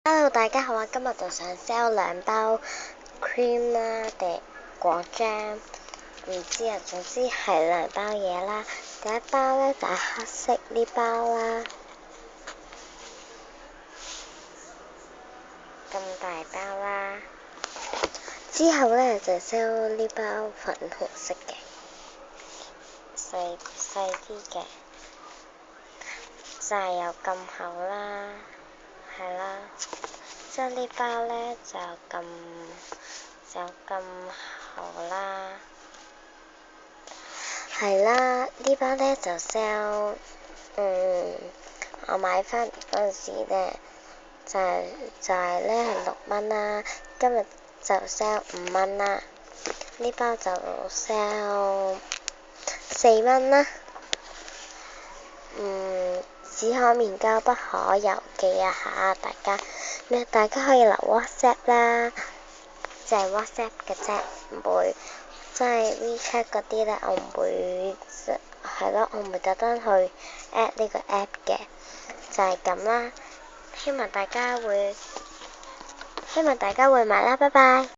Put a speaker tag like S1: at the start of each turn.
S1: Hello，大家好啊！今日就想 sell 兩包 cream 啦，定果醬，唔知啊，總之係兩包嘢啦。第一包咧就係黑色呢包啦，咁大包啦。之後咧就 sell 呢包粉紅色嘅，細啲嘅，就係有咁厚啦，係啦。將呢包咧就咁厚啦，係啦。呢包咧就 sell，我買翻嚟嗰陣時咧就係咧係6蚊啦，今日就 sell 5蚊啦。呢包就 sell 4蚊啦。只可面交不可郵寄啊嚇！大家可以留 WhatsApp 啦，就係 WhatsApp 嘅啫，唔會即係 WeChat 嗰啲咧，我唔會係咯，我唔會特登去 add 呢個 app 嘅，就係咁啦。希望大家會買啦，拜拜。